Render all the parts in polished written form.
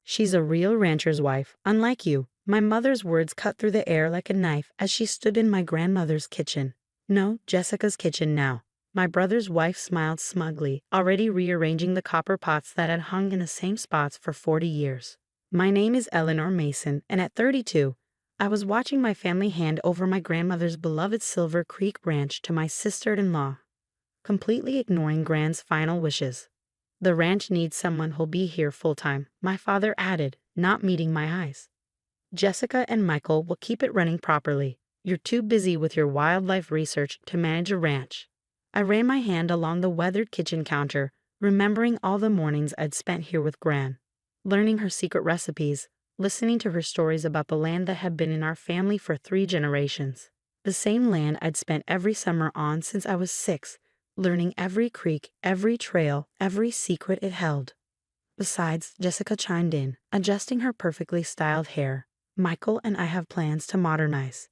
She's a real rancher's wife, unlike you. My mother's words cut through the air like a knife as she stood in my grandmother's kitchen. No, Jessica's kitchen now. My brother's wife smiled smugly, already rearranging the copper pots that had hung in the same spots for 40 years. My name is Eleanor Mason, and at 32, I was watching my family hand over my grandmother's beloved Silver Creek ranch to my sister-in-law, completely ignoring Gran's final wishes. The ranch needs someone who'll be here full-time, my father added, not meeting my eyes. Jessica and Michael will keep it running properly. You're too busy with your wildlife research to manage a ranch. I ran my hand along the weathered kitchen counter, remembering all the mornings I'd spent here with Gran, learning her secret recipes, listening to her stories about the land that had been in our family for 3 generations. The same land I'd spent every summer on since I was 6, learning every creek, every trail, every secret it held. Besides, Jessica chimed in, adjusting her perfectly styled hair. Michael and I have plans to modernize.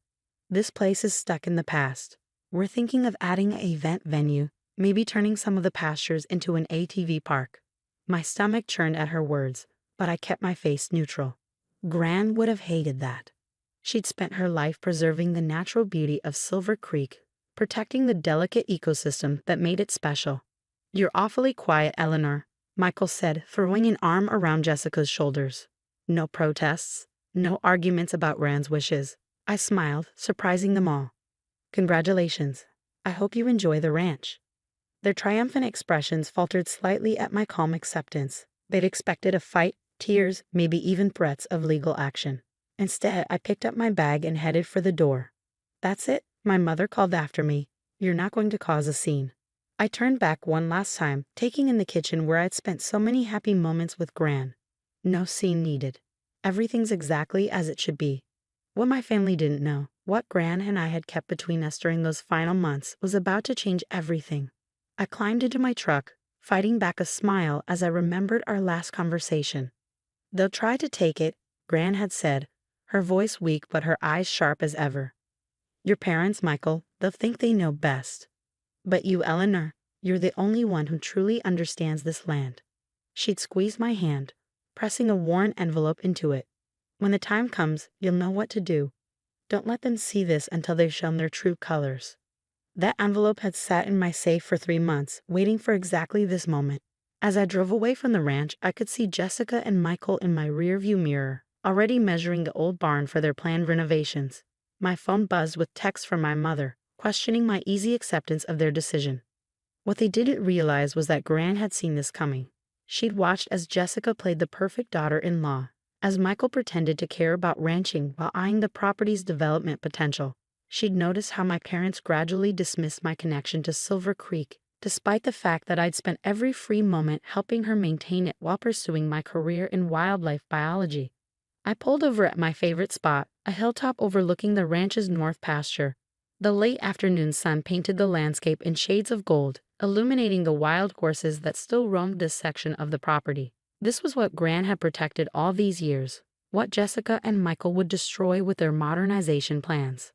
This place is stuck in the past. We're thinking of adding an event venue, maybe turning some of the pastures into an ATV park. My stomach churned at her words, but I kept my face neutral. Gran would have hated that. She'd spent her life preserving the natural beauty of Silver Creek, protecting the delicate ecosystem that made it special. You're awfully quiet, Eleanor, Michael said, throwing an arm around Jessica's shoulders. No protests, no arguments about Gran's wishes. I smiled, surprising them all. Congratulations. I hope you enjoy the ranch. Their triumphant expressions faltered slightly at my calm acceptance. They'd expected a fight, tears, maybe even threats of legal action. Instead, I picked up my bag and headed for the door. That's it, my mother called after me. You're not going to cause a scene. I turned back one last time, taking in the kitchen where I'd spent so many happy moments with Gran. No scene needed. Everything's exactly as it should be. What my family didn't know, what Gran and I had kept between us during those final months, was about to change everything. I climbed into my truck, fighting back a smile as I remembered our last conversation. They'll try to take it, Gran had said, her voice weak but her eyes sharp as ever. Your parents, Michael, they'll think they know best. But you, Eleanor, you're the only one who truly understands this land. She'd squeezed my hand, pressing a worn envelope into it. When the time comes, you'll know what to do. Don't let them see this until they've shown their true colors. That envelope had sat in my safe for 3 months, waiting for exactly this moment. As I drove away from the ranch, I could see Jessica and Michael in my rearview mirror, already measuring the old barn for their planned renovations. My phone buzzed with texts from my mother, questioning my easy acceptance of their decision. What they didn't realize was that Gran had seen this coming. She'd watched as Jessica played the perfect daughter-in-law, as Michael pretended to care about ranching while eyeing the property's development potential. She'd noticed how my parents gradually dismissed my connection to Silver Creek, despite the fact that I'd spent every free moment helping her maintain it while pursuing my career in wildlife biology. I pulled over at my favorite spot, a hilltop overlooking the ranch's north pasture. The late afternoon sun painted the landscape in shades of gold, illuminating the wild horses that still roamed this section of the property. This was what Gran had protected all these years, what Jessica and Michael would destroy with their modernization plans.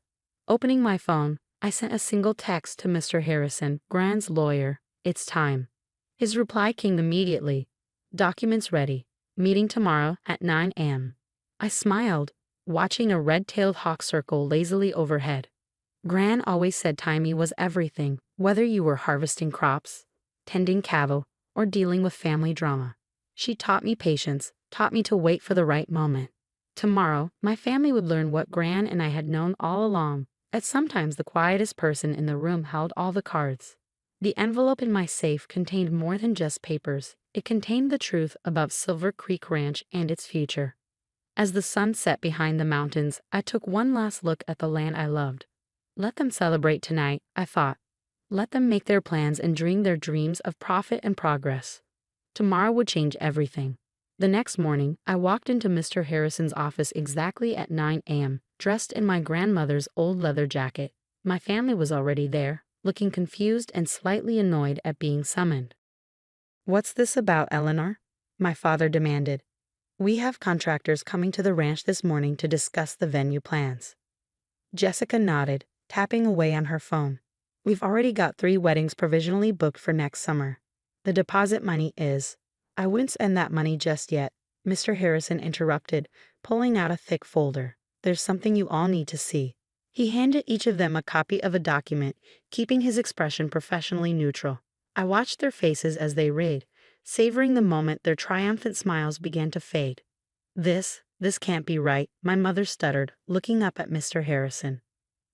Opening my phone, I sent a single text to Mr. Harrison, Gran's lawyer. It's time. His reply came immediately. Documents ready. Meeting tomorrow at 9 a.m. I smiled, watching a red-tailed hawk circle lazily overhead. Gran always said timing was everything, whether you were harvesting crops, tending cattle, or dealing with family drama. She taught me patience, taught me to wait for the right moment. Tomorrow, my family would learn what Gran and I had known all along, that sometimes the quietest person in the room held all the cards. The envelope in my safe contained more than just papers. It contained the truth about Silver Creek Ranch and its future. As the sun set behind the mountains, I took one last look at the land I loved. Let them celebrate tonight, I thought. Let them make their plans and dream their dreams of profit and progress. Tomorrow would change everything. The next morning, I walked into Mr. Harrison's office exactly at 9 a.m., dressed in my grandmother's old leather jacket. My family was already there, looking confused and slightly annoyed at being summoned. What's this about, Eleanor? My father demanded. We have contractors coming to the ranch this morning to discuss the venue plans. Jessica nodded, tapping away on her phone. We've already got 3 weddings provisionally booked for next summer. The deposit money is. I wouldn't spend that money just yet. Mr. Harrison interrupted, pulling out a thick folder. There's something you all need to see. He handed each of them a copy of a document, keeping his expression professionally neutral. I watched their faces as they read, savoring the moment their triumphant smiles began to fade. This can't be right, my mother stuttered, looking up at Mr. Harrison.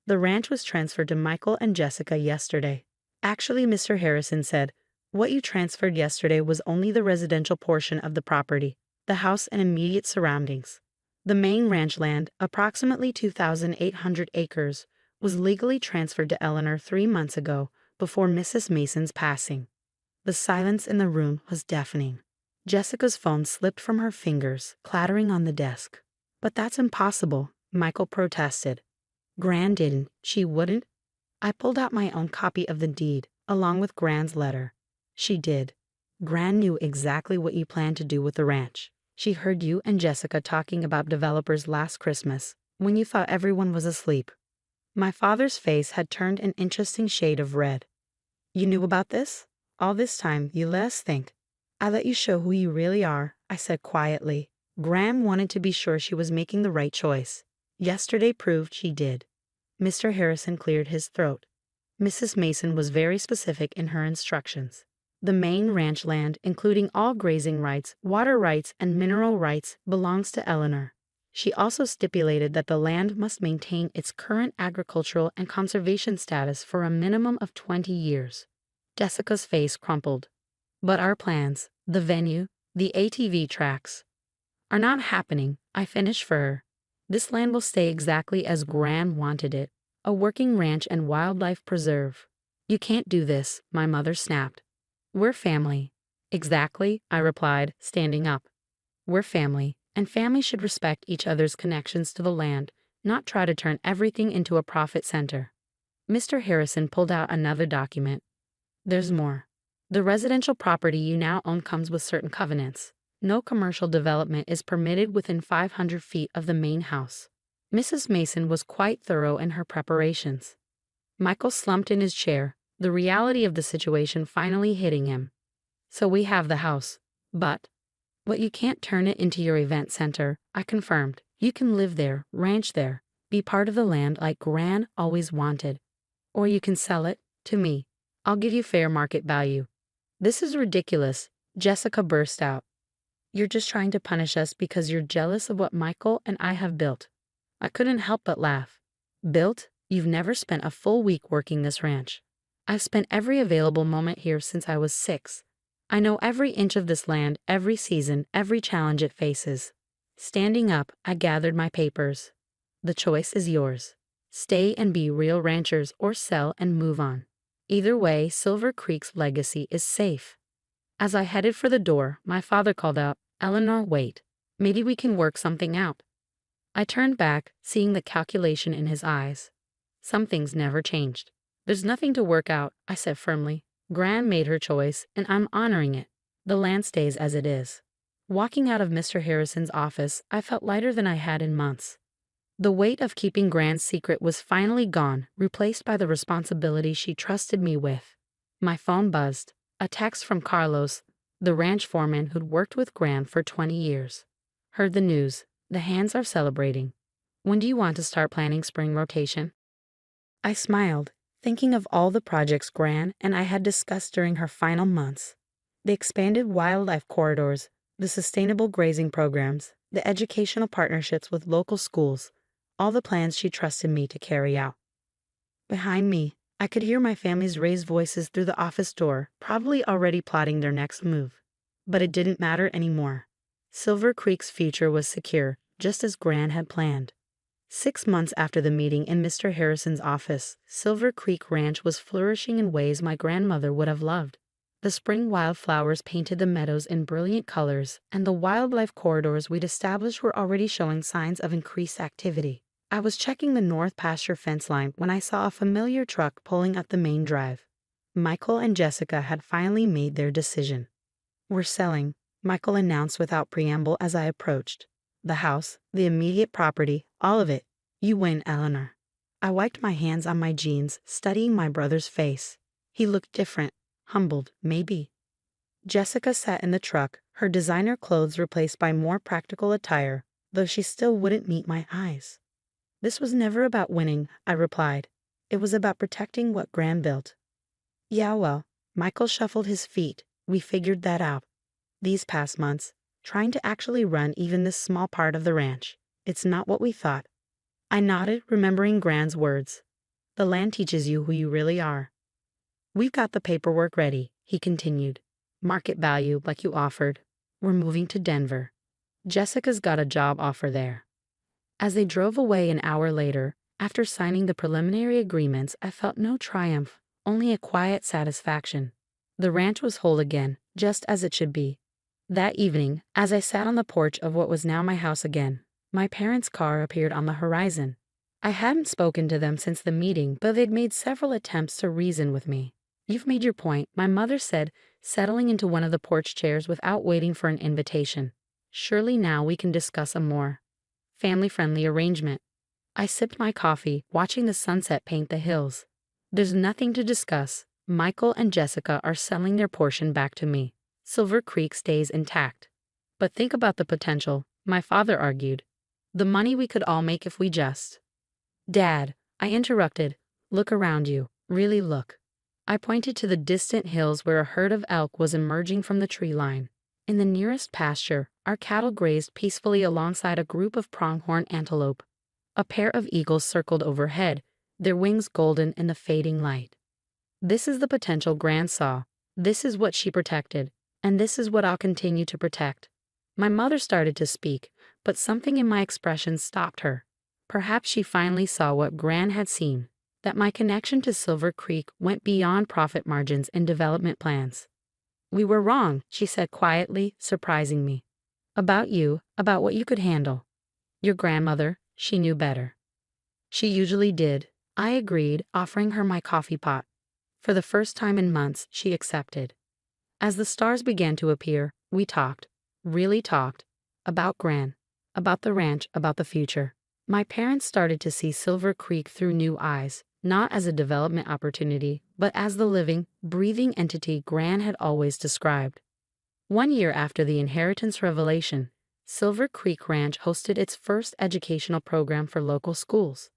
The ranch was transferred to Michael and Jessica yesterday. Actually, Mr. Harrison said, what you transferred yesterday was only the residential portion of the property, the house and immediate surroundings. The main ranch land, approximately 2,800 acres, was legally transferred to Eleanor 3 months ago, before Mrs. Mason's passing. The silence in the room was deafening. Jessica's phone slipped from her fingers, clattering on the desk. But that's impossible, Michael protested. Gran didn't. She wouldn't. I pulled out my own copy of the deed, along with Gran's letter. She did. Gran knew exactly what you planned to do with the ranch. She heard you and Jessica talking about developers last Christmas, when you thought everyone was asleep. My father's face had turned an interesting shade of red. You knew about this? All this time, you let us think. I let you show who you really are, I said quietly. Gran wanted to be sure she was making the right choice. Yesterday proved she did. Mr. Harrison cleared his throat. Mrs. Mason was very specific in her instructions. The main ranch land, including all grazing rights, water rights, and mineral rights, belongs to Eleanor. She also stipulated that the land must maintain its current agricultural and conservation status for a minimum of 20 years. Jessica's face crumpled. But our plans, the venue, the ATV tracks, are not happening, I finished for her. This land will stay exactly as Gran wanted it, a working ranch and wildlife preserve. You can't do this, my mother snapped. We're family. Exactly, I replied, standing up. We're family, and family should respect each other's connections to the land, not try to turn everything into a profit center. Mr. Harrison pulled out another document. There's more. The residential property you now own comes with certain covenants. No commercial development is permitted within 500 feet of the main house. Mrs. Mason was quite thorough in her preparations. Michael slumped in his chair, the reality of the situation finally hitting him. So we have the house. But you can't turn it into your event center, I confirmed. You can live there, ranch there, be part of the land like Gran always wanted. Or you can sell it, to me. I'll give you fair market value. This is ridiculous, Jessica burst out. You're just trying to punish us because you're jealous of what Michael and I have built. I couldn't help but laugh. Built? You've never spent a full week working this ranch. I've spent every available moment here since I was 6. I know every inch of this land, every season, every challenge it faces. Standing up, I gathered my papers. The choice is yours. Stay and be real ranchers or sell and move on. Either way, Silver Creek's legacy is safe. As I headed for the door, my father called out, Eleanor, wait. Maybe we can work something out. I turned back, seeing the calculation in his eyes. Some things never changed. There's nothing to work out, I said firmly. Gran made her choice, and I'm honoring it. The land stays as it is. Walking out of Mr. Harrison's office, I felt lighter than I had in months. The weight of keeping Gran's secret was finally gone, replaced by the responsibility she trusted me with. My phone buzzed. A text from Carlos, the ranch foreman who'd worked with Gran for 20 years. Heard the news. The hands are celebrating. When do you want to start planning spring rotation? I smiled, thinking of all the projects Gran and I had discussed during her final months. The expanded wildlife corridors, the sustainable grazing programs, the educational partnerships with local schools, all the plans she trusted me to carry out. Behind me, I could hear my family's raised voices through the office door, probably already plotting their next move. But it didn't matter anymore. Silver Creek's future was secure, just as Gran had planned. 6 months after the meeting in Mr. Harrison's office, Silver Creek Ranch was flourishing in ways my grandmother would have loved. The spring wildflowers painted the meadows in brilliant colors, and the wildlife corridors we'd established were already showing signs of increased activity. I was checking the north pasture fence line when I saw a familiar truck pulling up the main drive. Michael and Jessica had finally made their decision. We're selling, Michael announced without preamble as I approached. The house, the immediate property, all of it. You win, Eleanor. I wiped my hands on my jeans, studying my brother's face. He looked different, humbled, maybe. Jessica sat in the truck, her designer clothes replaced by more practical attire, though she still wouldn't meet my eyes. This was never about winning, I replied. It was about protecting what Gran built. Yeah, well, Michael shuffled his feet. We figured that out. These past months, trying to actually run even this small part of the ranch. It's not what we thought. I nodded, remembering Gran's words. The land teaches you who you really are. We've got the paperwork ready, he continued. Market value, like you offered. We're moving to Denver. Jessica's got a job offer there. As they drove away an hour later, after signing the preliminary agreements, I felt no triumph, only a quiet satisfaction. The ranch was whole again, just as it should be. That evening, as I sat on the porch of what was now my house again, my parents' car appeared on the horizon. I hadn't spoken to them since the meeting, but they'd made several attempts to reason with me. You've made your point, my mother said, settling into one of the porch chairs without waiting for an invitation. Surely now we can discuss a more family-friendly arrangement. I sipped my coffee, watching the sunset paint the hills. There's nothing to discuss. Michael and Jessica are selling their portion back to me. Silver Creek stays intact. But think about the potential, my father argued. The money we could all make if we just. Dad, I interrupted. Look around you. Really look. I pointed to the distant hills where a herd of elk was emerging from the tree line. In the nearest pasture, our cattle grazed peacefully alongside a group of pronghorn antelope. A pair of eagles circled overhead, their wings golden in the fading light. This is the potential Gran saw. This is what she protected, and this is what I'll continue to protect. My mother started to speak, but something in my expression stopped her. Perhaps she finally saw what Gran had seen, that my connection to Silver Creek went beyond profit margins and development plans. We were wrong, she said quietly, surprising me. About you, about what you could handle. Your grandmother, she knew better. She usually did, I agreed, offering her my coffee pot. For the first time in months, she accepted. As the stars began to appear, we talked, really talked, about Gran, about the ranch, about the future. My parents started to see Silver Creek through new eyes, not as a development opportunity, but as the living, breathing entity Gran had always described. 1 year after the inheritance revelation, Silver Creek Ranch hosted its first educational program for local schools.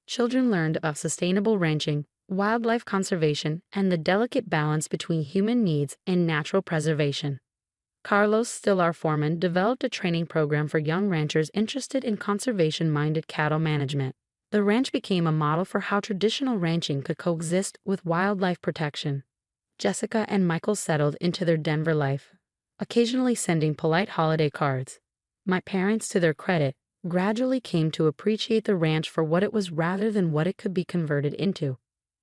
Children learned about sustainable ranching, wildlife conservation, and the delicate balance between human needs and natural preservation. Carlos, still our foreman, developed a training program for young ranchers interested in conservation-minded cattle management. The ranch became a model for how traditional ranching could coexist with wildlife protection. Jessica and Michael settled into their Denver life, occasionally sending polite holiday cards. My parents, to their credit, gradually came to appreciate the ranch for what it was rather than what it could be converted into.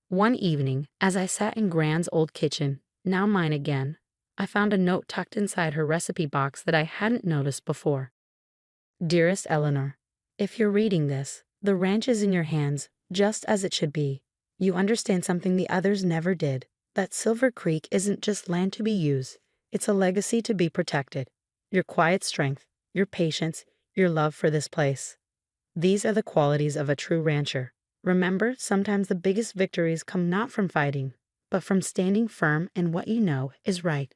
One evening, as I sat in Gran's old kitchen, now mine again, I found a note tucked inside her recipe box that I hadn't noticed before. Dearest Eleanor, if you're reading this, the ranch is in your hands, just as it should be. You understand something the others never did, that Silver Creek isn't just land to be used, it's a legacy to be protected. Your quiet strength, your patience, your love for this place. These are the qualities of a true rancher. Remember, sometimes the biggest victories come not from fighting, but from standing firm in what you know is right.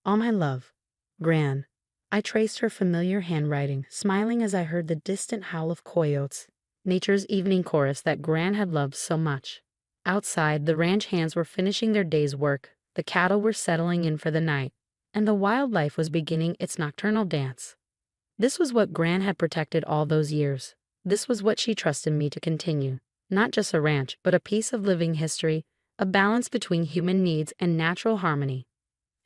All my love, Gran. I traced her familiar handwriting, smiling as I heard the distant howl of coyotes, nature's evening chorus that Gran had loved so much. Outside, the ranch hands were finishing their day's work, the cattle were settling in for the night, and the wildlife was beginning its nocturnal dance. This was what Gran had protected all those years. This was what she trusted me to continue. Not just a ranch, but a piece of living history, a balance between human needs and natural harmony.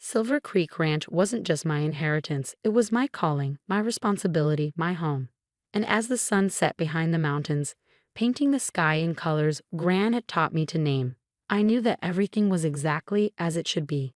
Silver Creek Ranch wasn't just my inheritance, it was my calling, my responsibility, my home. And as the sun set behind the mountains, painting the sky in colors Gran had taught me to name, I knew that everything was exactly as it should be.